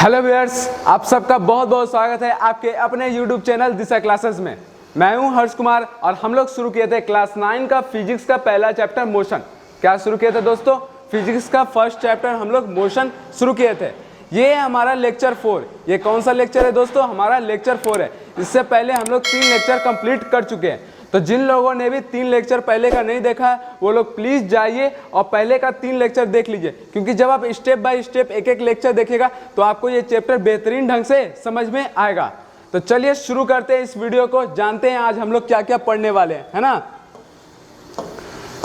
Hello viewers, आप सबका बहुत बहुत स्वागत है आपके अपने यूट्यूब चैनल दिशा क्लासेस में। मैं हूं हर्ष कुमार और हम लोग शुरू किए थे क्लास 9 का फिजिक्स का पहला चैप्टर मोशन। क्या शुरू किए थे दोस्तों? फिजिक्स का फर्स्ट चैप्टर हम लोग मोशन शुरू किए थे। ये हमारा लेक्चर 4। ये कौन सा लेक्चर है दोस्तों? हमारा लेक्चर 4 है। इससे पहले हम लोग 3 लेक्चर कंप्लीट कर चुके हैं। तो जिन लोगों ने भी 3 लेक्चर पहले का नहीं देखा है वो लोग प्लीज जाइए और पहले का 3 लेक्चर देख लीजिए, क्योंकि जब आप स्टेप बाय स्टेप एक एक लेक्चर देखिएगा तो आपको ये चैप्टर बेहतरीन ढंग से समझ में आएगा। तो चलिए शुरू करते हैं इस वीडियो को, जानते हैं आज हम लोग क्या क्या पढ़ने वाले हैं, है ना।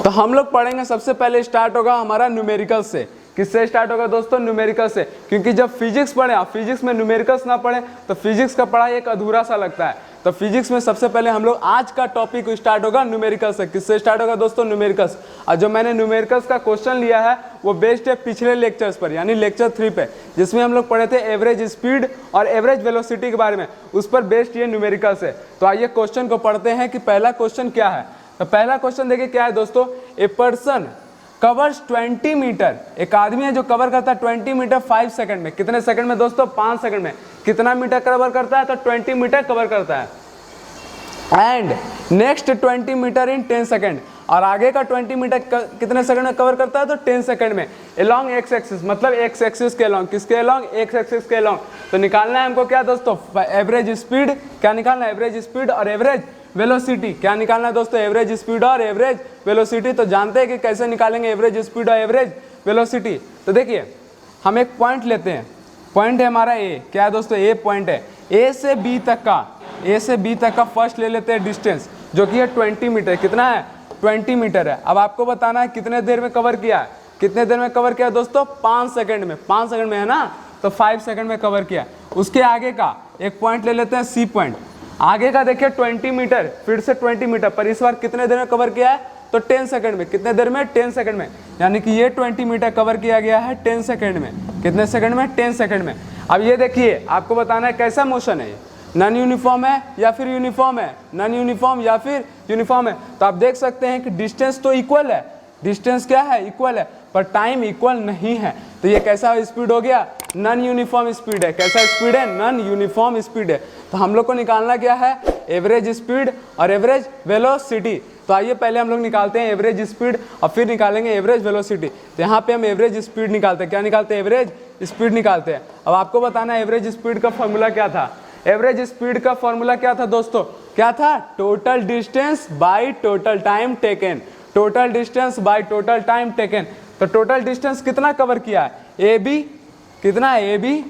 तो हम लोग पढ़ेंगे, सबसे पहले स्टार्ट होगा हमारा न्यूमेरिकल से। किससे स्टार्ट होगा दोस्तों? न्यूमेरिकल से, क्योंकि जब फिजिक्स पढ़े आप फिजिक्स में न्यूमेरिकल्स ना पढ़े तो फिजिक्स का पढ़ाई एक अधूरा सा लगता है। तो फिजिक्स में सबसे पहले हम लोग आज का टॉपिक स्टार्ट होगा न्यूमेरिकल से। किससे स्टार्ट होगा दोस्तों? न्यूमेरिकल्स। और जो मैंने न्यूमेरिकल्स का क्वेश्चन लिया है वो बेस्ड है पिछले लेक्चर्स पर, यानी लेक्चर 3 पे, जिसमें हम लोग पढ़े थे एवरेज स्पीड और एवरेज वेलोसिटी के बारे में। उस पर बेस्ड ये न्यूमेरिकल्स है। तो आइए क्वेश्चन को पढ़ते हैं कि पहला क्वेश्चन क्या है। तो पहला क्वेश्चन देखिए क्या है दोस्तों। ए पर्सन कवर्स 20 मीटर, एक आदमी है जो कवर करता है 20 मीटर 5 सेकंड में। कितने सेकंड में दोस्तों? 5 सेकंड में। कितना मीटर कवर करता है? तो 20 मीटर कवर करता है। And next 20 meter in 10 second, और आगे का 20 मीटर कितने सेकंड में कवर करता है? तो 10 सेकंड में। अलोंग एक्स एक्सिस, मतलब एक्स एक्सिस के अलोंग। किसके अलोंग? एक्स एक्सिस के अलोंग। तो निकालना है हमको क्या दोस्तों? Average speed. क्या निकालना है? एवरेज स्पीड और एवरेज वेलोसिटी। क्या निकालना है दोस्तों? एवरेज स्पीड और एवरेज वेलोसिटी। तो जानते हैं कि कैसे निकालेंगे एवरेज स्पीड और एवरेज वेलोसिटी। तो देखिए हम एक पॉइंट लेते हैं। पॉइंट है हमारा ए। क्या है दोस्तों? ए पॉइंट है। ए से बी तक का, ए से बी तक का फर्स्ट ले लेते हैं डिस्टेंस, जो कि है 20 मीटर। कितना है? 20 मीटर है। अब आपको बताना है कितने देर में कवर किया है। कितने देर में कवर किया दोस्तों? 5 सेकंड में। 5 सेकंड में है ना, तो 5 सेकंड में कवर किया। उसके आगे का एक पॉइंट ले लेते हैं सी पॉइंट। आगे का देखिए 20 मीटर, फिर से 20 मीटर, पर इस बार कितने देर में कवर किया है? तो 10 सेकंड में। कितने देर में? 10 सेकंड में। यानी कि ये 20 मीटर कवर किया गया है 10 सेकंड में। कितने सेकंड में? 10 सेकंड में। अब ये देखिए आपको बताना है कैसा मोशन है ये, नॉन यूनिफॉर्म है या फिर यूनिफॉर्म है, नॉन यूनिफॉर्म या फिर यूनिफॉर्म है। तो आप देख सकते हैं कि डिस्टेंस तो इक्वल है, डिस्टेंस क्या है? इक्वल है, पर टाइम इक्वल नहीं है। तो ये कैसा स्पीड हो गया? नॉन यूनिफॉर्म स्पीड है। कैसा स्पीड है? नॉन यूनिफॉर्म स्पीड है। तो हम लोग को निकालना क्या है? एवरेज स्पीड और एवरेज वेलोसिटी। तो आइए पहले हम लोग निकालते हैं एवरेज स्पीड और फिर निकालेंगे एवरेज वेलोसिटी। तो यहाँ पे हम एवरेज स्पीड निकालते हैं। क्या निकालते हैं? एवरेज स्पीड निकालते हैं। अब आपको बताना है एवरेज स्पीड का फॉर्मूला क्या था। एवरेज स्पीड का फॉर्मूला क्या था दोस्तों? क्या था? Total distance by total time taken. Total distance by total time taken. तो टोटल डिस्टेंस कितना कवर किया है? A B. कितना है? ए बी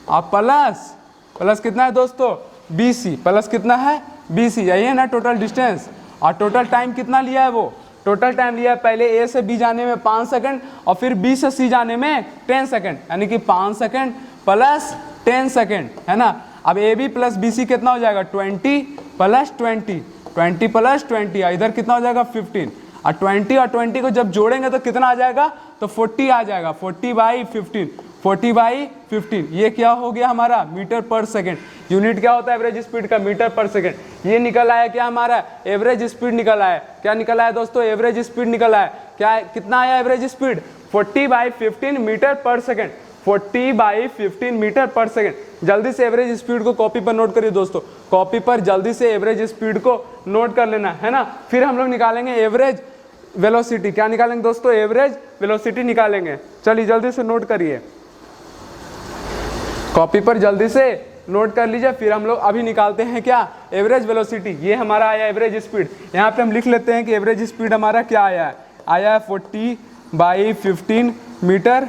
और प्लस कितना है दोस्तों? B C. प्लस कितना है? B C. यही है ना टोटल डिस्टेंस। और टोटल टाइम कितना लिया है वो? टोटल टाइम लिया है पहले ए से बी जाने में 5 सेकंड और फिर बी से सी जाने में 10 सेकंड, यानी कि 5 सेकंड प्लस 10 सेकंड, है ना। अब A B plus B C कितना हो जाएगा? 20 प्लस 20, 20 प्लस 20, इधर कितना हो जाएगा? 15। और 20 और 20 को जब जोड़ेंगे तो कितना आ जाएगा? तो 40 आ जाएगा। 40/15, 40/15। ये क्या हो गया हमारा? मीटर पर सेकंड। यूनिट क्या होता है एवरेज स्पीड का? मीटर पर सेकंड। ये निकल आया क्या हमारा? एवरेज स्पीड निकल आया। क्या निकल आया दोस्तों? एवरेज स्पीड निकल आया। क्या कितना आया एवरेज स्पीड? 40/15 मीटर पर सेकंड। 40/15 मीटर पर सेकंड। जल्दी से एवरेज स्पीड को कॉपी पर नोट करिए दोस्तों। कॉपी पर जल्दी से एवरेज स्पीड को नोट कर लेना, है ना। फिर हम लोग निकालेंगे एवरेज वेलोसिटी। क्या निकालेंगे दोस्तों? एवरेज वेलोसिटी निकालेंगे। चलिए जल्दी से नोट करिए, कॉपी पर जल्दी से नोट कर लीजिए। फिर हम लोग अभी निकालते हैं क्या? Average velocity. ये हमारा आया एवरेज स्पीड। यहाँ पे हम लिख लेते हैं कि एवरेज स्पीड हमारा क्या आया है? आया है 40/15 मीटर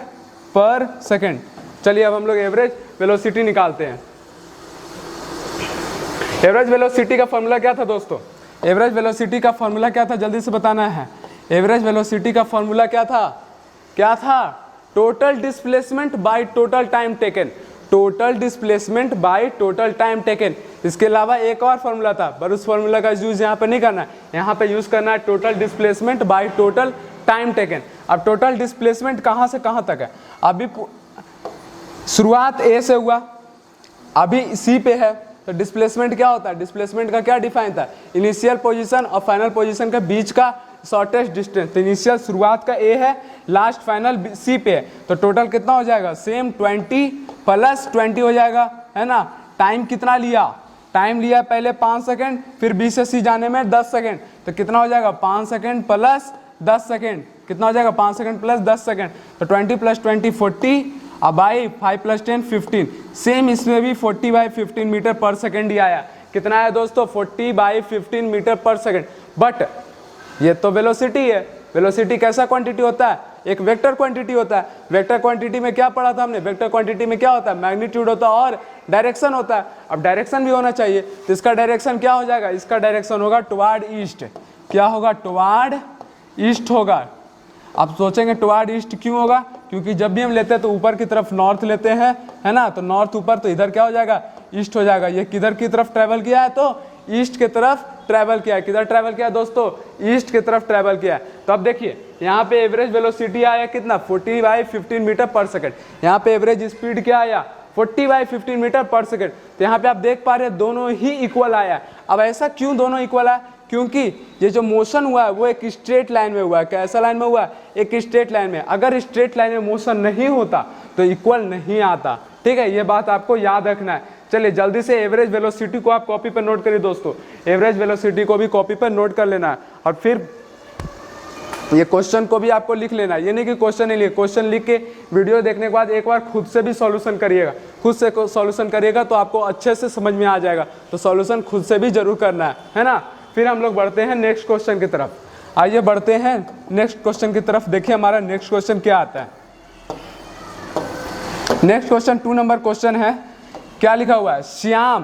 पर सेकंड। चलिए अब हम लोग एवरेज वेलोसिटी निकालते हैं। एवरेज वेलोसिटी का फॉर्मूला क्या था दोस्तों? एवरेज वेलोसिटी का फॉर्मूला क्या था? जल्दी से बताना है। एवरेज वेलोसिटी का फॉर्मूला क्या था? क्या था? Total displacement bye total time taken. Total displacement bye total time taken. इसके अलावा एक और फॉर्मूला था, पर उस फॉर्मूला का यूज यहाँ पे नहीं करना है। यहाँ पे यूज करना है total displacement bye total time taken. अब टोटल डिस्प्लेसमेंट कहाँ से कहाँ तक है? अभी शुरुआत ए से हुआ, अभी सी पे है। तो डिस्प्लेसमेंट क्या होता है? डिस्प्लेसमेंट का क्या डिफाइन था? इनिशियल पोजीशन और फाइनल पोजीशन के बीच का शॉर्टेस्ट डिस्टेंस। तो इनिशियल शुरुआत का ए है, लास्ट फाइनल सी पे है। तो टोटल कितना हो जाएगा? सेम 20 प्लस 20 हो जाएगा, है ना। टाइम कितना लिया, टाइम लिया पहले 5 सेकेंड, फिर बी से सी जाने में 10 सेकेंड, तो कितना हो जाएगा 5 सेकेंड प्लस 10 सेकेंड, कितना हो जाएगा 5 सेकेंड प्लस 10 सेकेंड, तो 20 प्लस 20 40, अब बाई 5 प्लस 10 15। सेम इसमें भी 40/15 मीटर पर सेकेंड ही आया। कितना है दोस्तों 40/15 मीटर पर सेकेंड। बट ये तो वेलोसिटी है, वेलोसिटी कैसा क्वांटिटी होता है, एक वेक्टर क्वांटिटी होता है। वेक्टर क्वांटिटी में क्या पढ़ा था हमने, वेक्टर क्वांटिटी में क्या होता है, मैग्नीट्यूड होता है और डायरेक्शन होता है। अब डायरेक्शन भी होना चाहिए, तो इसका डायरेक्शन क्या हो जाएगा, इसका डायरेक्शन होगा टुवार्ड ईस्ट। क्या होगा, टुवार्ड ईस्ट होगा। आप सोचेंगे टुवार्ड ईस्ट क्यों होगा, क्योंकि जब भी हम लेते हैं तो ऊपर की तरफ नॉर्थ लेते हैं, है ना, तो नॉर्थ ऊपर, तो इधर क्या हो जाएगा, ईस्ट हो जाएगा। ये किधर की तरफ ट्रैवल किया है, तो ईस्ट की तरफ ट्रैवल किया है। किधर ट्रैवल किया है दोस्तों, ईस्ट की तरफ ट्रैवल किया है। तो अब देखिए यहाँ पे एवरेज वेलोसिटी आया कितना 40/15 मीटर पर सेकंड, यहाँ पे एवरेज स्पीड क्या आया 40/15 मीटर पर सेकंड। तो यहाँ पे आप देख पा रहे हैं दोनों ही इक्वल आया। अब ऐसा क्यों दोनों इक्वल आया, क्योंकि ये जो मोशन हुआ है वो एक स्ट्रेट लाइन में हुआ है। कैसा लाइन में हुआ है, एक स्ट्रेट लाइन में। अगर स्ट्रेट लाइन में मोशन नहीं होता तो इक्वल नहीं आता, ठीक है, ये बात आपको याद रखना है। चलिए जल्दी से एवरेज वेलोसिटी को आप कॉपी पर नोट करिए दोस्तों, एवरेज वेलोसिटी को भी कॉपी पर नोट कर लेना है, और फिर ये क्वेश्चन को भी आपको लिख लेना है। ये नहीं कि क्वेश्चन नहीं लिखे, क्वेश्चन लिख के वीडियो देखने के बाद एक बार खुद से भी सॉल्यूशन करिएगा। खुद से सॉल्यूशन करिएगा तो आपको अच्छे से समझ में आ जाएगा, तो सॉल्यूशन खुद से भी जरूर करना है ना। फिर हम लोग बढ़ते हैं नेक्स्ट क्वेश्चन की तरफ। आइए बढ़ते हैं नेक्स्ट क्वेश्चन की तरफ। देखिए हमारा नेक्स्ट क्वेश्चन क्या आता है। नेक्स्ट क्वेश्चन 2 नंबर क्वेश्चन है। क्या लिखा हुआ है, श्याम,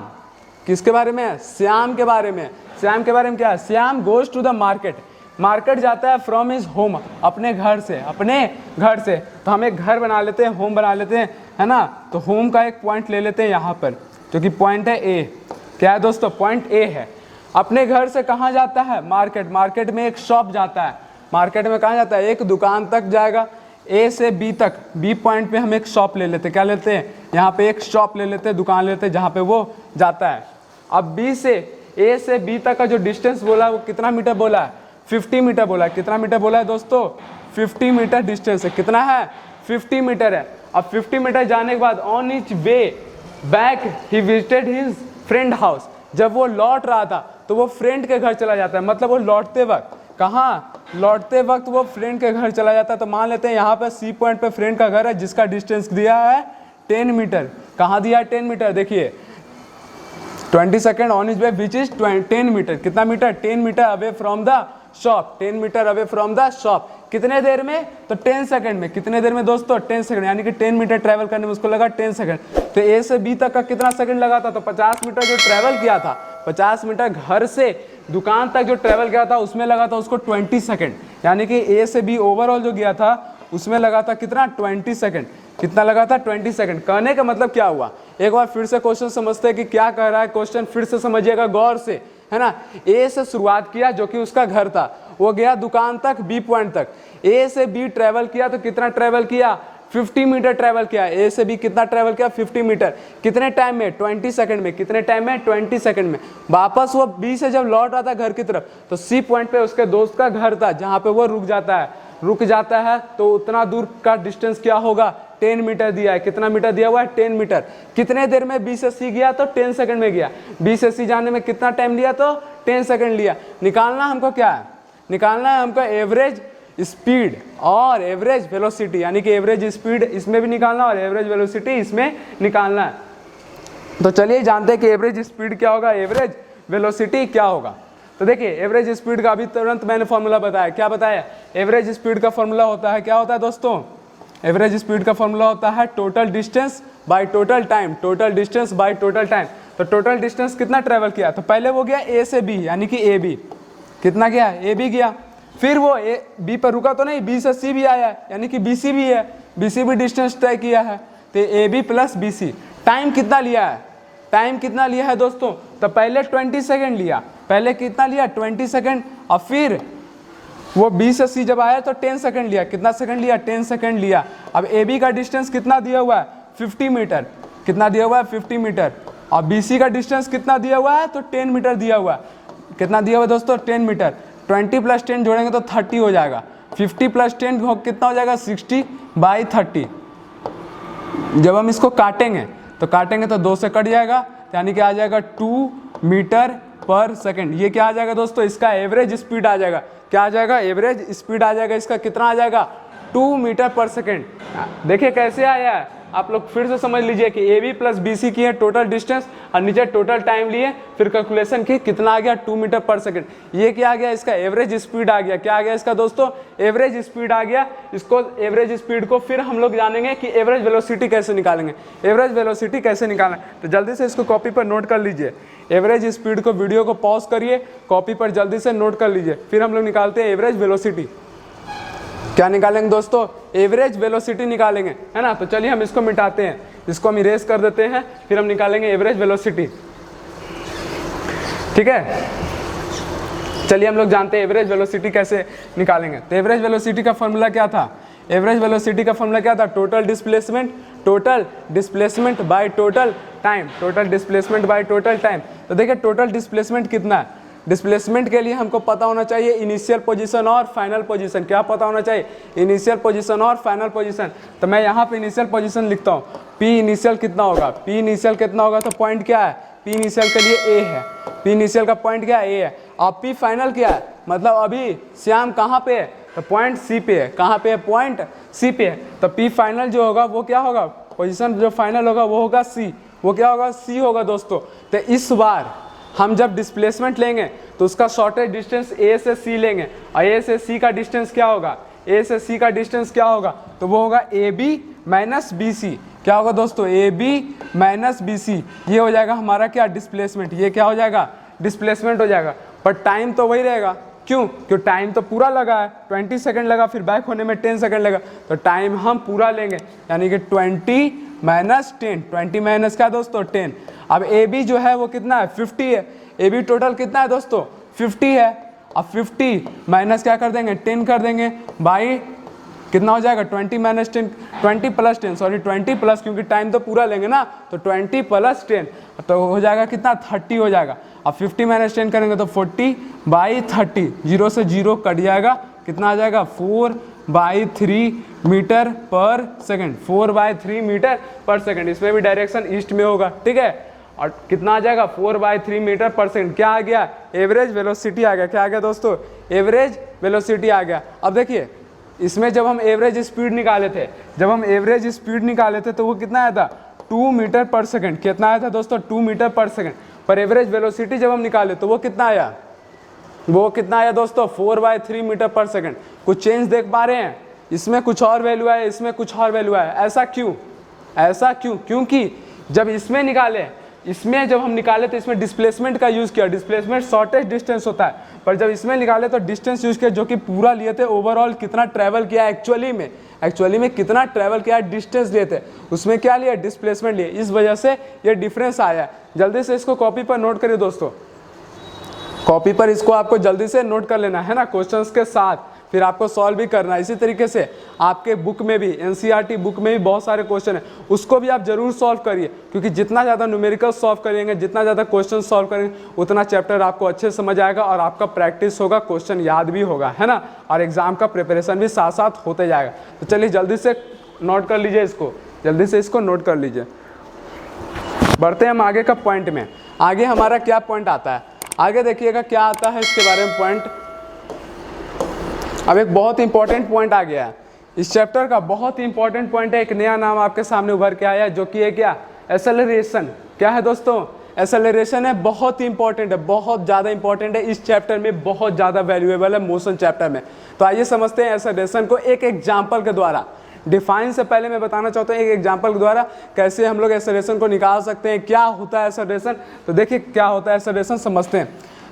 किसके बारे में है, श्याम के बारे में। श्याम के बारे में क्या है, Shyam goes to the market, market जाता है फ्रॉम हिज होम, अपने घर से, अपने घर से। तो हम एक घर बना लेते हैं, होम बना लेते हैं, है ना। तो होम का एक पॉइंट ले लेते हैं यहाँ पर, जो कि पॉइंट है ए। क्या है दोस्तों, पॉइंट ए है। अपने घर से कहाँ जाता है, मार्केट, मार्केट में एक शॉप जाता है। मार्केट में कहाँ जाता है, एक दुकान तक जाएगा, ए से बी तक। बी पॉइंट पे हम एक शॉप ले लेते हैं, क्या लेते हैं, यहाँ पे एक शॉप ले लेते हैं, दुकान लेते हैं जहाँ पे वो जाता है। अब बी से ए से बी तक का जो डिस्टेंस बोला है वो कितना मीटर बोला है, 50 मीटर बोला है। कितना मीटर बोला है दोस्तों, 50 मीटर डिस्टेंस है। कितना है, 50 मीटर है। अब 50 मीटर जाने के बाद on etch way back he visited his friend house. जब वो लौट रहा था तो वो फ्रेंड के घर चला जाता है, मतलब वो लौटते वक्त, कहाँ, लौटते वक्त वो फ्रेंड के घर चला जाता है। तो मान लेते हैं यहाँ पे सी पॉइंट पे फ्रेंड का घर है, जिसका डिस्टेंस दिया है 10 मीटर। कहाँ दिया है, 10 मीटर। देखिए 20 second on his way which is 10 metre. कितना metre, 10 metre away from the shop, 10 metre away from the shop. कितने देर में, तो 10 सेकंड में। कितने देर में दोस्तों, 10 सेकंड, यानी कि 10 मीटर ट्रैवल करने में उसको लगा 10 सेकंड। तो ए से बी तक का कितना सेकंड लगा था, तो 50 मीटर जो ट्रैवल किया था, 50 मीटर घर से दुकान तक जो ट्रैवल किया था उसमें लगा था उसको 20 सेकंड। यानी कि ए से बी ओवरऑल जो गया था उसमें लगा था कितना, 20 सेकंड। कितना लगा था, 20 सेकंड। कहने का मतलब क्या हुआ, एक बार फिर से क्वेश्चन समझते हैं कि क्या कह रहा है क्वेश्चन, फिर से समझिएगा गौर से, है ना। ए से शुरुआत किया जो कि उसका घर था, वो गया दुकान तक, बी पॉइंट तक। ए से बी ट्रैवल किया तो कितना ट्रैवल किया, 50 मीटर ट्रैवल किया। ए से बी कितना ट्रैवल किया, 50 मीटर। कितने टाइम में, 20 सेकंड में। कितने टाइम में, 20 सेकंड में। वापस वो बी से जब लौट रहा था घर की तरफ, तो सी पॉइंट पे उसके दोस्त का घर था, जहाँ पे वो रुक जाता है। तो उतना दूर का डिस्टेंस क्या होगा, 10 मीटर दिया है। कितना मीटर दिया हुआ है, 10 मीटर। कितने देर में बी से सी गया, तो 10 सेकंड में गया। बी से सी जाने में कितना टाइम लिया, तो 10 सेकंड लिया। निकालना हमको क्या है, निकालना है हमको एवरेज स्पीड और एवरेज वेलोसिटी, यानी कि एवरेज स्पीड इसमें भी निकालना और एवरेज वेलोसिटी इसमें निकालना है। तो चलिए जानते हैं कि एवरेज स्पीड क्या होगा, एवरेज वेलोसिटी क्या होगा। तो देखिए एवरेज स्पीड का अभी तुरंत मैंने फॉर्मूला बताया। क्या बताया, एवरेज स्पीड का फॉर्मूला होता है, क्या होता है दोस्तों, एवरेज स्पीड का फॉर्मूला होता है total distance by total time, total distance by total time. तो टोटल डिस्टेंस कितना ट्रैवल किया, तो पहले वो गया ए से बी, यानी कि ए बी। कितना गया, ए बी गया। फिर वो ए बी पर रुका तो नहीं, बी से सी भी आया, यानी कि बी सी भी है, बी सी भी डिस्टेंस तय किया है। तो A B plus B C. Time कितना लिया है, टाइम कितना लिया है दोस्तों, तो पहले 20 सेकेंड लिया। पहले कितना लिया, 20 सेकेंड। और फिर वो बी से सी जब आया तो 10 सेकंड लिया। कितना सेकंड लिया, 10 सेकंड लिया। अब ए बी का डिस्टेंस कितना दिया हुआ है, 50 मीटर। कितना दिया हुआ है, 50 मीटर। और बी सी का डिस्टेंस कितना दिया हुआ है, तो 10 मीटर दिया हुआ है। कितना दिया हुआ है दोस्तों, 10 मीटर। 20 प्लस 10 जोड़ेंगे तो 30 हो जाएगा। 50 प्लस 10 कितना हो जाएगा, 60/30। जब हम इसको काटेंगे तो 2 से कट जाएगा, यानी कि आ जाएगा 2 मीटर पर सेकेंड। ये क्या आ जाएगा दोस्तों, इसका एवरेज स्पीड आ जाएगा। क्या आ जाएगा, एवरेज स्पीड आ जाएगा। इसका कितना आ जाएगा, 2 मीटर पर सेकेंड। देखिए कैसे आया है, आप लोग फिर से समझ लीजिए कि AB प्लस BC की है टोटल डिस्टेंस और नीचे टोटल टाइम लिए, फिर कैलकुलेशन की, कितना आ गया, 2 मीटर पर सेकेंड। ये क्या आ गया, इसका एवरेज स्पीड आ गया। क्या आ गया इसका दोस्तों, एवरेज स्पीड आ गया। इसको एवरेज स्पीड को फिर हम लोग जानेंगे कि एवरेज वेलोसिटी कैसे निकालेंगे। एवरेज वेलोसिटी कैसे निकालना, तो जल्दी से इसको कॉपी पर नोट कर लीजिए। एवरेज स्पीड को, वीडियो को पॉज करिए, कॉपी पर जल्दी से नोट कर लीजिए। फिर हम लोग निकालते हैं एवरेज वेलोसिटी। क्या निकालेंगे दोस्तों, एवरेज वेलोसिटी निकालेंगे, है ना। तो चलिए हम इसको मिटाते हैं, इसको हम इरेज कर देते हैं, फिर हम निकालेंगे एवरेज वेलोसिटी। ठीक है, चलिए हम लोग जानते हैं एवरेज वेलोसिटी कैसे निकालेंगे। तो एवरेज वेलोसिटी का फॉर्मूला क्या था, एवरेज वेलोसिटी का फॉर्मूला क्या था, total displacement bye total time, total displacement bye total time. तो देखिए टोटल डिस्प्लेसमेंट कितना है, डिस्प्लेसमेंट के लिए हमको पता होना चाहिए इनिशियल पोजीशन और फाइनल पोजीशन। क्या पता होना चाहिए, इनिशियल पोजीशन और फाइनल पोजीशन। तो मैं यहाँ पे इनिशियल पोजीशन लिखता हूँ, P इनिशियल कितना होगा, P इनिशियल कितना होगा, तो पॉइंट क्या है, P इनिशियल के लिए A है, P इनिशियल का पॉइंट क्या है, A है। और P फाइनल क्या है, मतलब अभी श्याम कहाँ पे है, तो पॉइंट C पे है। कहाँ पे है, पॉइंट C पे है। तो P फाइनल जो होगा वो क्या होगा, पोजीशन जो फाइनल होगा वो होगा C, वो क्या होगा, C होगा दोस्तों। तो इस बार हम जब डिस्प्लेसमेंट लेंगे तो उसका शॉर्टेज डिस्टेंस A से C लेंगे, और A से C का डिस्टेंस क्या होगा, A से C का डिस्टेंस क्या होगा, तो वो होगा AB माइनस BC। क्या होगा दोस्तों, AB माइनस BC। ये हो जाएगा हमारा क्या, डिस्प्लेसमेंट। ये क्या हो जाएगा, डिस्प्लेसमेंट हो जाएगा। पर टाइम तो वही रहेगा, क्यों, क्योंकि टाइम तो पूरा लगा है, 20 सेकंड लगा, फिर बैक होने में 10 सेकंड लगा। तो टाइम हम पूरा लेंगे, यानी कि 20 माइनस 10, 20 माइनस क्या दोस्तों, 10। अब AB जो है वो कितना है, 50 है। AB टोटल कितना है दोस्तों, 50 है। अब 50 माइनस क्या कर देंगे, 10 कर देंगे, बाई कितना हो जाएगा, 20 माइनस 10, 20 प्लस 10, सॉरी 20 प्लस, क्योंकि टाइम तो पूरा लेंगे ना, तो 20 प्लस 10 तो हो जाएगा कितना, 30 हो जाएगा। अब 50 माइनस 10 करेंगे तो 40 बाई 30, 0 से 0 कट जाएगा, कितना आ जाएगा, 4/3 मीटर पर सेकंड, 4/3 मीटर पर सेकंड। इसमें भी डायरेक्शन ईस्ट में होगा, ठीक है। और कितना आ जाएगा, 4/3 मीटर पर सेकंड। क्या आ गया, एवरेज वेलोसिटी आ गया। क्या आ गया दोस्तों, एवरेज वेलोसिटी आ गया। अब देखिए इसमें जब हम एवरेज स्पीड निकाले थे, तो वो कितना आया था, 2 मीटर पर सेकंड। कितना आया था दोस्तों, 2 मीटर पर सेकंड। पर एवरेज वेलोसिटी जब हम निकाले तो वो कितना आया, दोस्तों 4/3 मीटर पर सेकंड। कुछ चेंज देख पा रहे हैं, इसमें कुछ और वैल्यू है, इसमें कुछ और वैल्यू है। ऐसा क्यों, क्योंकि जब जब हम निकाले तो इसमें डिस्प्लेसमेंट का यूज़ किया। डिस्प्लेसमेंट शॉर्टेज डिस्टेंस होता है, पर जब इसमें निकाले तो डिस्टेंस यूज़ किया, जो कि पूरा लिए थे। ओवरऑल कितना ट्रैवल किया एक्चुअली में कितना ट्रैवल किया, डिस्टेंस लिए थे, उसमें क्या लिया, डिस्प्लेसमेंट लिए। इस वजह से ये डिफरेंस आया। जल्दी से इसको कॉपी पर नोट करिए दोस्तों, कॉपी पर इसको आपको जल्दी से नोट कर लेना है ना, क्वेश्चंस के साथ, फिर आपको सॉल्व भी करना है। इसी तरीके से आपके बुक में भी, NCERT बुक में भी बहुत सारे क्वेश्चन है, उसको भी आप जरूर सॉल्व करिए, क्योंकि जितना ज़्यादा न्यूमेरिकल सॉल्व करेंगे, जितना ज़्यादा क्वेश्चन सॉल्व करेंगे, उतना चैप्टर आपको अच्छे समझ आएगा और आपका प्रैक्टिस होगा, क्वेश्चन याद भी होगा, है ना, और एग्जाम का प्रिपरेशन भी साथ साथ होते जाएगा। तो चलिए जल्दी से नोट कर लीजिए इसको, जल्दी से इसको नोट कर लीजिए। बढ़ते हैं हम आगे का पॉइंट में। आगे हमारा क्या पॉइंट आता है, आगे देखिएगा क्या आता है इसके बारे में पॉइंट। अब एक बहुत इंपॉर्टेंट पॉइंट आ गया है इस चैप्टर का, बहुत इंपॉर्टेंट पॉइंट है। एक नया नाम आपके सामने उभर के आया है, जो कि है क्या, एक्सेलरेशन। क्या है दोस्तों, एक्सेलरेशन है, बहुत इंपॉर्टेंट है, बहुत ज़्यादा इंपॉर्टेंट है इस चैप्टर में, बहुत ज़्यादा वैल्यूएबल है मोशन चैप्टर में। तो आइए समझते हैं एक्सेलरेशन को एक एग्जाम्पल के द्वारा। डिफाइन से पहले मैं बताना चाहता हूँ एक एग्जाम्पल के द्वारा कैसे हम लोग एक्सेलरेशन को निकाल सकते हैं, क्या होता है एक्सेलरेशन। तो देखिए क्या होता है एक्सेलरेशन, समझते हैं।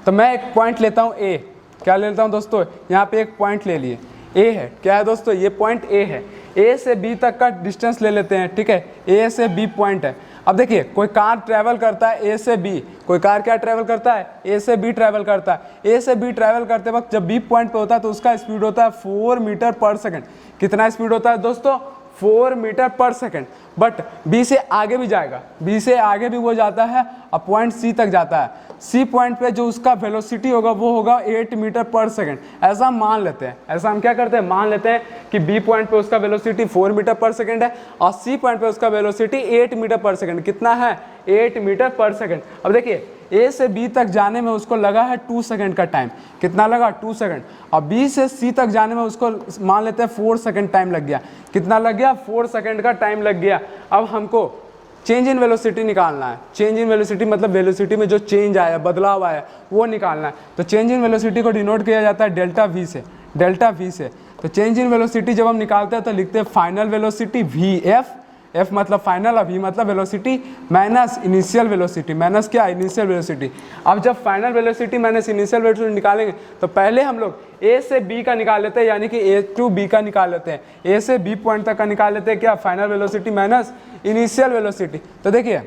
तो मैं एक पॉइंट लेता हूँ A, क्या लेता हूँ दोस्तों, यहाँ पे एक पॉइंट ले लिए, A है। क्या है दोस्तों, ये पॉइंट A है। A से B तक का डिस्टेंस ले लेते हैं, ठीक है, A से B पॉइंट है। अब देखिए कोई कार ट्रैवल करता है A से B, कोई कार क्या ट्रैवल करता है, A से B ट्रैवल करता है। A से B ट्रैवल करते वक्त जब B पॉइंट पे होता है तो उसका स्पीड होता है 4 मीटर पर सेकंड। कितना स्पीड होता है दोस्तों, 4 मीटर पर सेकेंड, बट बी से आगे भी जाएगा, बी से आगे भी वो जाता है और पॉइंट सी तक जाता है। सी पॉइंट पे जो उसका वेलोसिटी होगा वो होगा 8 मीटर पर सेकेंड। ऐसा मान लेते हैं, ऐसा हम क्या करते हैं, मान लेते हैं कि बी पॉइंट पे उसका वेलोसिटी 4 मीटर पर सेकेंड है और सी पॉइंट पे उसका वेलोसिटी 8 मीटर पर सेकेंड। कितना है, 8 मीटर पर सेकेंड। अब देखिए ए से बी तक जाने में उसको लगा है 2 सेकंड का टाइम। कितना लगा, 2 सेकंड। और बी से सी तक जाने में उसको मान लेते हैं 4 सेकंड टाइम लग गया। कितना लग गया, 4 सेकंड का टाइम लग गया। अब हमको चेंज इन वेलोसिटी निकालना है। चेंज इन वेलोसिटी मतलब वेलोसिटी में जो चेंज आया, बदलाव आया, वो निकालना है। तो चेंज इन वेलोसिटी को डिनोट किया जाता है डेल्टा वी से, डेल्टा वी से। तो चेंज इन वेलोसिटी जब हम निकालते हैं तो लिखते हैं final velocity V F, F मतलब फाइनल, वी मतलब velocity minus initial velocity, minus क्या, इनिशियल वेलोसिटी। अब जब final velocity minus initial velocity निकालेंगे तो पहले हम लोग ए से बी का निकाल लेते हैं, यानी कि ए टू बी का निकाल लेते हैं, ए से बी पॉइंट तक का निकाल लेते हैं, क्या, final velocity minus initial velocity. तो देखिए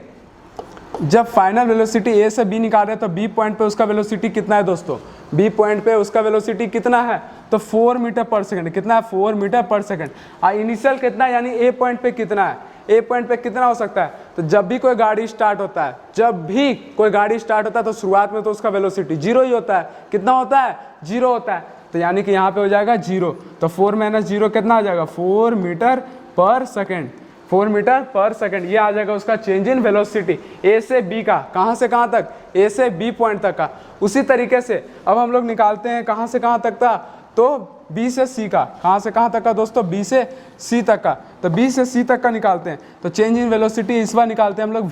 जब फाइनल वेलोसिटी ए से बी निकाल रहे हैं तो बी पॉइंट पे उसका वेलोसिटी कितना है दोस्तों, बी पॉइंट पे उसका वेलोसिटी कितना है, तो 4 मीटर पर सेकंड। कितना है, 4 मीटर पर सेकंड। और इनिशियल कितना है, यानी ए पॉइंट पे कितना है, ए पॉइंट पे कितना हो सकता है। तो जब भी कोई गाड़ी स्टार्ट होता है, जब भी कोई गाड़ी स्टार्ट होता है तो शुरुआत में तो उसका वेलोसिटी 0 ही होता है। कितना होता है, 0 होता है। तो यानी कि यहाँ पे हो जाएगा 0। तो 4 माइनस 0 कितना आ जाएगा, 4 मीटर पर सेकेंड, 4 मीटर पर सेकेंड। ये आ जाएगा उसका चेंज इन वेलोसिटी ए से बी का। कहाँ से कहाँ तक, ए से बी पॉइंट तक का। उसी तरीके से अब हम लोग निकालते हैं कहाँ से कहाँ तक था, तो बी से सी का। कहाँ से कहाँ तक का दोस्तों, बी से सी तक का। तो बी से सी तक का निकालते हैं तो चेंज इन वेलोसिटी इस बार निकालते हैं हम लोग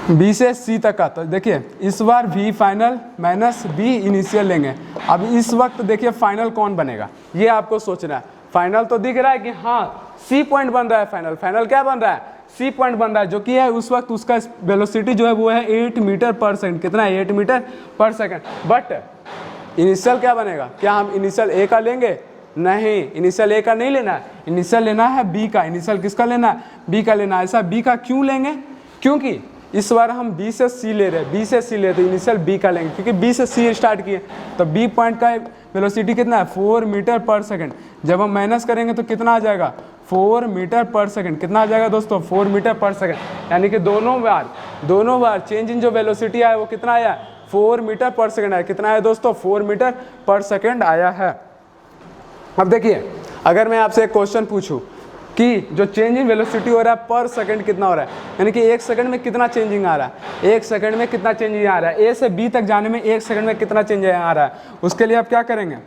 बी से सी तक का। तो देखिए इस बार v final minus b initial लेंगे। अब इस वक्त देखिए फाइनल कौन बनेगा, ये आपको सोचना है। फाइनल तो दिख रहा है कि हाँ सी पॉइंट बन रहा है, फाइनल, फाइनल क्या बन रहा है, सी पॉइंट बन रहा है, जो कि है उस वक्त उसका वेलोसिटी जो है वो है 8 मीटर पर सेकंड। कितना है, 8 मीटर पर सेकंड। बट इनिशियल क्या बनेगा, क्या हम इनिशियल ए का लेंगे, नहीं, इनिशियल ए का नहीं लेना है, इनिशियल लेना है बी का। इनिशियल किसका लेना है, बी का लेना है। ऐसा बी का क्यों लेंगे, क्योंकि इस बार हम बी से सी ले रहे हैं, बी से सी ले रहे, इनिशियल बी का लेंगे क्योंकि बी से सी स्टार्ट किए। तो बी पॉइंट का वेलोसिटी कितना है, 4 मीटर पर सेकंड। जब हम माइनस करेंगे तो कितना आ जाएगा, 4 मीटर पर सेकंड। कितना आ जाएगा दोस्तों, 4 मीटर पर सेकंड। यानी कि दोनों बार चेंज इन जो वेलोसिटी आया वो कितना आया, 4 मीटर पर सेकंड आया। कितना आया दोस्तों, 4 मीटर पर सेकंड आया है। अब देखिए अगर मैं आपसे एक क्वेश्चन पूछूं कि जो चेंज इन वेलोसिटी हो रहा है पर सेकंड कितना हो रहा है, यानी कि 1 सेकंड में कितना चेंजिंग आ रहा है, 1 सेकंड में कितना चेंजिंग आ रहा है, ए से बी तक जाने में 1 सेकंड में कितना चेंज आ रहा है, उसके लिए आप क्या करेंगे,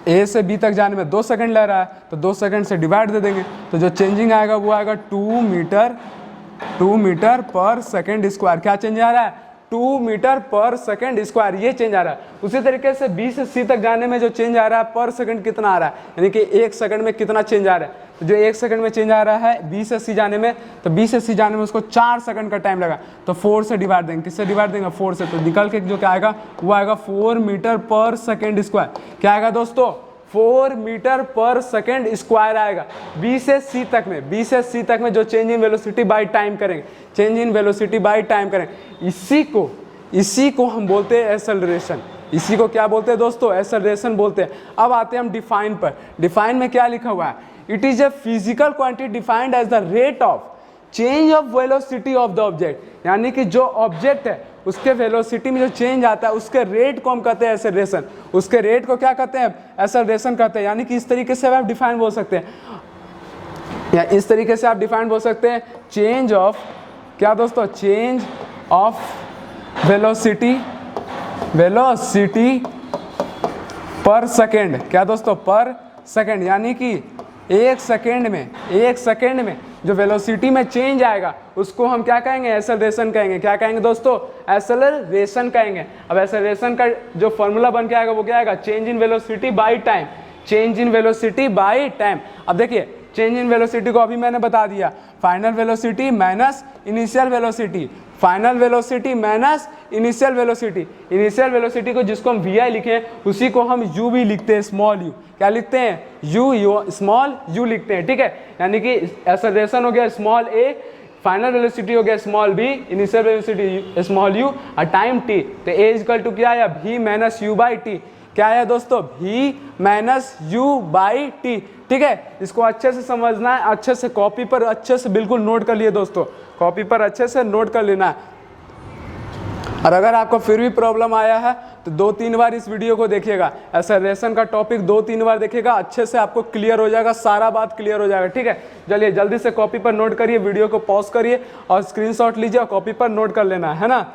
ए से बी तक जाने में 2 सेकंड लग रहा है तो 2 सेकंड से डिवाइड दे देंगे। तो जो चेंजिंग आएगा वो आएगा 2 मीटर पर सेकंड स्क्वायर। क्या चेंज आ रहा है, 2 मीटर पर सेकंड स्क्वायर, ये चेंज आ रहा है। उसी तरीके से बी से सी तक जाने में जो चेंज आ रहा है पर सेकंड कितना आ रहा है, यानी कि 1 सेकंड में कितना चेंज आ रहा है। तो जो 1 सेकंड में चेंज आ रहा है बी से सी जाने में, तो बी से सी जाने में उसको 4 सेकंड का टाइम लगा। तो 4 से डिवाइड देंगे, किससे डिवाइड देंगे, 4 से। तो निकल के जो क्या आएगा वो आएगा 4 मीटर पर सेकंड स्क्वायर। क्या आएगा दोस्तों, 4 मीटर पर सेकंड स्क्वायर आएगा बी से सी तक में। बी से सी तक में जो change in velocity by time करेंगे, change in velocity by time करेंगे, इसी को हम बोलते हैं एक्सेलरेशन। इसी को क्या बोलते हैं दोस्तों, एक्सेलरेशन बोलते हैं। अब आते हैं हम डिफाइन पर। डिफाइन में क्या लिखा हुआ है, it is a physical quantity defined as the rate of change of velocity of the object. यानी कि जो ऑब्जेक्ट है उसके वेलोसिटी में जो चेंज आता है उसके रेट को हम कहते हैं एक्सेलरेशन। उसके रेट को क्या कहते हैं, एक्सेलरेशन कहते हैं। यानी कि इस तरीके से आप डिफाइन बोल सकते हैं, या इस तरीके से आप डिफाइन बोल सकते हैं, चेंज ऑफ क्या दोस्तों, चेंज ऑफ वेलोसिटी पर सेकेंड। क्या दोस्तों, पर सेकेंड। यानी कि 1 सेकेंड में जो वेलोसिटी में चेंज आएगा उसको हम क्या कहेंगे, एक्सेलरेशन कहेंगे। क्या कहेंगे दोस्तों, एक्सेलरेशन कहेंगे। अब एक्सेलरेशन का जो फॉर्मूला बन के आएगा वो क्या आएगा, change in velocity by time, change in velocity by time. अब देखिए चेंज इन वेलोसिटी को अभी मैंने बता दिया, final velocity minus initial velocity, final velocity minus initial velocity. Initial velocity को जिसको हम vi लिखे उसी को हम u भी लिखते हैं, स्मॉल u। क्या लिखते हैं, u स्मॉल u लिखते हैं, ठीक है। यानी कि एक्सेलरेशन हो गया स्मॉल a, फाइनल वेलोसिटी हो गया small b, initial velocity small u और टाइम t। तो a इक्वल टू क्या आया, v minus u by T. क्या है दोस्तों, v minus u by T. ठीक है, इसको अच्छे से समझना है, अच्छे से कॉपी पर अच्छे से बिल्कुल नोट कर लिए दोस्तों, कॉपी पर अच्छे से नोट कर लेना है। और अगर आपको फिर भी प्रॉब्लम आया है तो 2-3 बार इस वीडियो को देखिएगा, एक्सेलरेशन का टॉपिक 2-3 बार देखिएगा, अच्छे से आपको क्लियर हो जाएगा, सारा बात क्लियर हो जाएगा। ठीक है, चलिए जल्दी से कॉपी पर नोट करिए, वीडियो को पॉज करिए और स्क्रीनशॉट लीजिए और कॉपी पर नोट कर लेना है ना।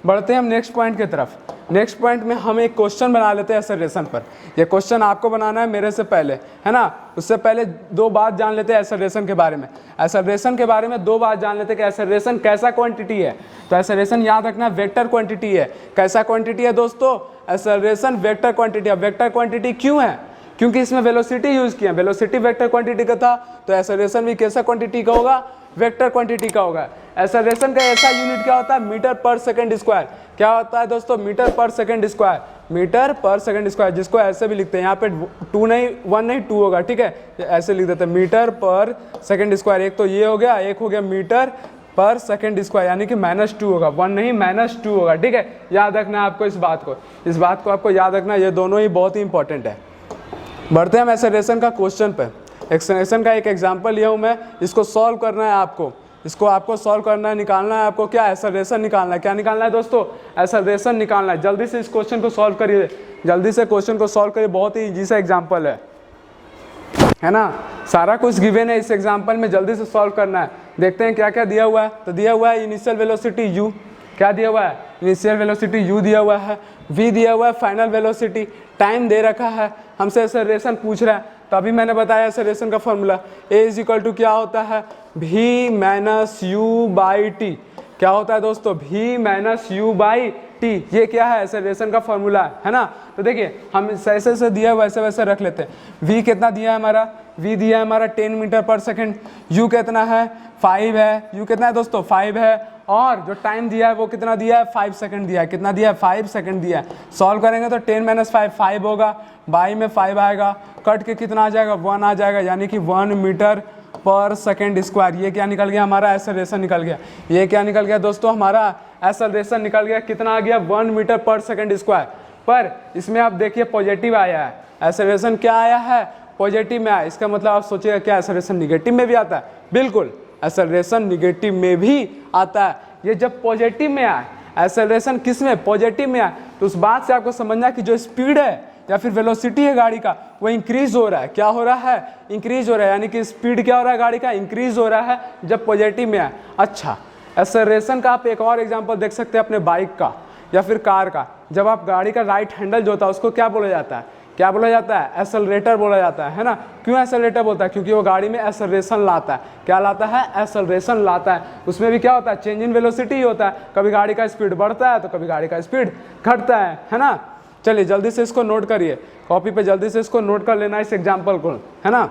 बढ़ते हैं हम नेक्स्ट पॉइंट की तरफ। नेक्स्ट पॉइंट में हम एक क्वेश्चन बना लेते हैं एक्सेलरेशन पर। ये क्वेश्चन आपको बनाना है मेरे से पहले, है ना। उससे पहले 2 बात जान लेते हैं एक्सेलरेशन के बारे में। एक्सेलरेशन के बारे में 2 बात जान लेते हैं कि एक्सेलरेशन कैसा क्वांटिटी है। तो एक्सेलरेशन याद रखना वेक्टर क्वांटिटी है। कैसा क्वांटिटी है दोस्तों, एक्सेलरेशन वेक्टर क्वांटिटी है। वेक्टर क्वांटिटी क्यों है, क्योंकि इसमें वेलोसिटी यूज किया, वेलोसिटी वेक्टर क्वांटिटी का था, तो एक्सेलरेशन भी कैसा क्वांटिटी का होगा, वेक्टर क्वांटिटी का होगा। एक्सेलरेशन का ऐसा यूनिट क्या होता है, मीटर पर सेकंड स्क्वायर। क्या होता है दोस्तों, मीटर पर सेकंड स्क्वायर, मीटर पर सेकंड स्क्वायर, जिसको ऐसे भी लिखते हैं, यहाँ पे 2 नहीं 1 नहीं 2 होगा। ठीक है, ऐसे लिख देते हैं मीटर पर सेकंड स्क्वायर। एक तो ये हो गया, एक हो गया मीटर पर सेकंड स्क्वायर, यानी कि -2 होगा, 1 नहीं -2 होगा। ठीक है, याद रखना है आपको इस बात को आपको याद रखना, ये दोनों ही बहुत ही इंपॉर्टेंट है। बढ़ते हैं हम एक्सेलरेशन का क्वेश्चन पे। एक्सेलरेशन का एक एग्जांपल लिया हूँ मैं, इसको सॉल्व करना है आपको, इसको आपको सॉल्व करना है, निकालना है आपको क्या, एक्सेलरेशन निकालना है। क्या निकालना है दोस्तों, एक्सेलरेशन निकालना है। जल्दी से इस क्वेश्चन को सॉल्व करिए, जल्दी से क्वेश्चन को सॉल्व करिए, बहुत ही ईजी सा एग्जांपल है ना। सारा कुछ गिवन है इस एग्जांपल में, जल्दी से सॉल्व करना है। देखते हैं क्या क्या दिया हुआ है। तो दिया हुआ है इनिशियल वेलोसिटी u, क्या दिया हुआ है, इनिशियल वेलोसिटी u दिया हुआ है, v दिया हुआ है फाइनल वेलोसिटी, टाइम दे रखा है, हमसे एक्सेलरेशन पूछ रहा है। तो अभी मैंने बताया एक्सेलरेशन का फॉर्मूला a = क्या होता है, v minus u by T. क्या होता है दोस्तों, v minus u by T. ये क्या है, एक्सेलरेशन का फॉर्मूला है ना। तो देखिए हम ऐसे से दिया वैसे वैसे रख लेते हैं। v कितना दिया है हमारा, v दिया है हमारा 10 मीटर पर सेकंड, u कितना है 5 है, u कितना है दोस्तों 5 है, और जो टाइम दिया है वो कितना दिया है 5 सेकंड दिया है। कितना दिया है 5 सेकंड दिया है। सॉल्व करेंगे तो 10 - 5 5 होगा, बाई में 5 आएगा, कट के कितना आ जाएगा 1 आ जाएगा, यानी कि 1 मीटर पर सेकंड स्क्वायर। ये क्या निकल गया हमारा, एक्सेलरेशन निकल गया। ये क्या निकल गया दोस्तों, हमारा एक्सेलरेशन निकल गया। कितना आ गया 1 मीटर पर सेकंड स्क्वायर। पर इसमें आप देखिए पॉजिटिव आया है, एक्सेलरेशन क्या आया है, पॉजिटिव में आया। इसका मतलब आप सोचिएगा क्या एक्सेलरेशन निगेटिव में भी आता है, बिल्कुल एक्सेलरेशन निगेटिव में भी आता है। ये जब पॉजिटिव में आए, एक्सेलरेशन किस में, पॉजिटिव में आए, तो उस बात से आपको समझना कि जो स्पीड है या फिर वेलोसिटी है गाड़ी का, वो इंक्रीज हो रहा है। क्या हो रहा है, इंक्रीज हो रहा है, यानी कि स्पीड क्या हो रहा है गाड़ी का, इंक्रीज हो रहा है जब पॉजिटिव में आए। अच्छा, एक्सेलरेशन का आप एक और एग्जांपल देख सकते हैं अपने बाइक का या फिर कार का। जब आप गाड़ी का राइट हैंडल जो होता है उसको क्या बोला जाता है, क्या बोला जाता है, एक्सेलरेटर बोला जाता है ना। क्यों एक्सेलरेटर बोलता है, क्योंकि वो गाड़ी में एक्सेलरेशन लाता है। क्या लाता है, एक्सेलरेशन लाता है। उसमें भी क्या होता है, चेंज इन वेलोसिटी होता है, कभी गाड़ी का स्पीड बढ़ता है तो कभी गाड़ी का स्पीड घटता है ना। चलिए जल्दी से इसको नोट करिए, कॉपी पे जल्दी से इसको नोट कर लेना इस एग्जाम्पल को, है ना।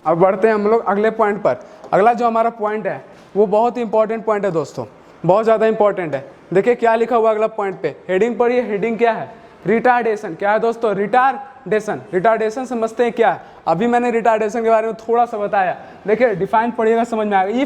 अब बढ़ते हैं हम लोग अगले पॉइंट पर। अगला जो हमारा पॉइंट है वो बहुत ही इंपॉर्टेंट पॉइंट है दोस्तों, बहुत ज़्यादा इंपॉर्टेंट है। देखिए क्या लिखा हुआ अगला पॉइंट पे, हेडिंग पढ़िए। हेडिंग क्या है, रिटार्डेशन। क्या है दोस्तों, रिटार्डेशन। रिटार्डेशन समझते हैं क्या है। अभी मैंने रिटार्डेशन के बारे में थोड़ा सा बताया। देखिए डिफाइन पढ़िएगा, समझ में आएगा।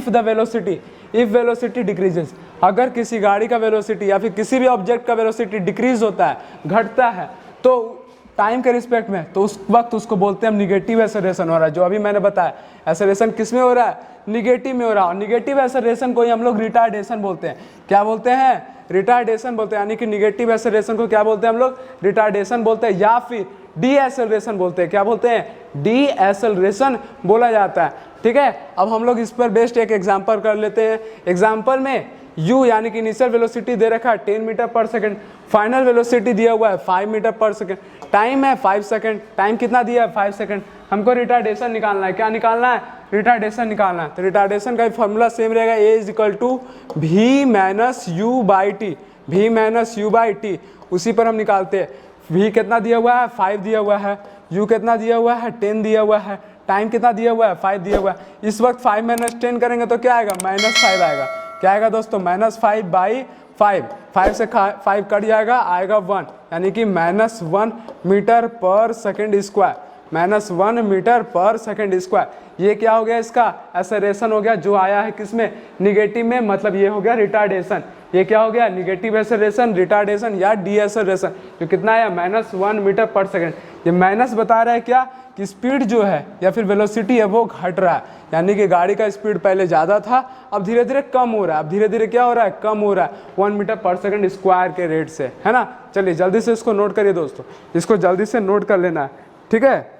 इफ़ वेलोसिटी डिक्रीजेस, अगर किसी गाड़ी का वेलोसिटी या फिर किसी भी ऑब्जेक्ट का वेलोसिटी डिक्रीज होता है, घटता है, तो टाइम के रिस्पेक्ट में, तो उस वक्त उसको बोलते हैं हम निगेटिव एक्सेलरेशन हो रहा है। जो अभी मैंने बताया, एक्सेलरेशन किस में हो रहा है, निगेटिव में हो रहा है। और निगेटिव एक्सेलरेशन को ही हम लोग रिटार्डेशन बोलते हैं। क्या बोलते हैं, रिटार्डेशन बोलते हैं। यानी कि निगेटिव एक्सेलरेशन को क्या बोलते हैं हम लोग, रिटार्डेशन बोलते हैं, या फिर डी एक्सेलरेशन बोलते हैं। क्या बोलते हैं, डी एक्सेलरेशन बोला जाता है। ठीक है, अब हम लोग इस पर बेस्ड एक एग्जांपल कर लेते हैं। एग्जांपल में u यानी कि इनिशियल वेलोसिटी दे रखा है 10 मीटर पर सेकंड, फाइनल वेलोसिटी दिया हुआ है 5 मीटर पर सेकंड, टाइम है 5 सेकंड। टाइम कितना दिया है 5 सेकंड। हमको रिटार्डेशन निकालना है। क्या निकालना है, रिटार्डेशन निकालना है। तो रिटार्डेशन का फॉर्मूला सेम रहेगा, a = v minus u by T, v minus u by T. उसी पर हम निकालते हैं। v कितना दिया हुआ है 5 दिया हुआ है, u कितना दिया हुआ है 10 दिया हुआ है, टाइम कितना दिया हुआ है 5 दिया हुआ है। इस वक्त 5 - 10 करेंगे तो क्या आएगा, -5 आएगा। क्या आएगा दोस्तों, -5 बाई 5, 5 से 5 कट जाएगा, आएगा 1, यानी कि -1 मीटर पर सेकंड स्क्वायर, -1 मीटर पर सेकंड स्क्वायर। ये क्या हो गया, इसका एक्सेलरेशन हो गया, जो आया है किसमें, निगेटिव में, मतलब ये हो गया रिटार्डेशन। ये क्या हो गया, निगेटिव एक्सेलरेशन, रिटार्डेशन या डीएक्सेलरेशन, जो कितना है -1 मीटर पर सेकेंड। ये माइनस बता रहा है क्या कि स्पीड जो है या फिर वेलोसिटी है वो घट रहा है, यानी कि गाड़ी का स्पीड पहले ज़्यादा था, अब धीरे धीरे कम हो रहा है। अब धीरे धीरे क्या हो रहा है, कम हो रहा है 1 मीटर पर सेकेंड स्क्वायर के रेट से, है ना। चलिए जल्दी से इसको नोट करिए दोस्तों, इसको जल्दी से नोट कर लेना है, ठीक है।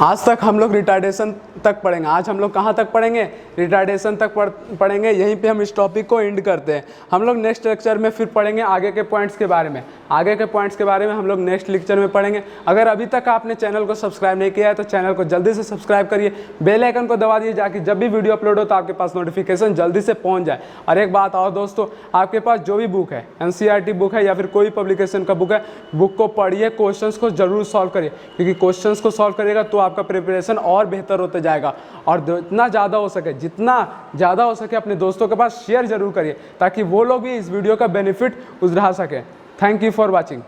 आज तक हम लोग रिटार्डेशन तक पढ़ेंगे। आज हम लोग कहाँ तक पढ़ेंगे, रिटार्डेशन तक पढ़ेंगे। यहीं पे हम इस टॉपिक को एंड करते हैं। हम लोग नेक्स्ट लेक्चर में फिर पढ़ेंगे आगे के पॉइंट्स के बारे में। आगे के पॉइंट्स के बारे में हम लोग नेक्स्ट लेक्चर में पढ़ेंगे। अगर अभी तक आपने चैनल को सब्सक्राइब नहीं किया है तो चैनल को जल्दी से सब्सक्राइब करिए, बेल आइकन को दबा दिए ताकि जब भी वीडियो अपलोड हो तो आपके पास नोटिफिकेशन जल्दी से पहुँच जाए। और एक बात और दोस्तों, आपके पास जो भी बुक है, NCERT बुक है या फिर कोई पब्लिकेशन का बुक है, बुक को पढ़िए, क्वेश्चंस को जरूर सॉल्व करिए, क्योंकि क्वेश्चंस को सॉल्व करिएगा तो आपका प्रिपरेशन और बेहतर होते जाएगा। और जितना ज़्यादा हो सके अपने दोस्तों के पास शेयर जरूर करिए, ताकि वो लोग भी इस वीडियो का बेनिफिट उठा सकें। Thank you for watching.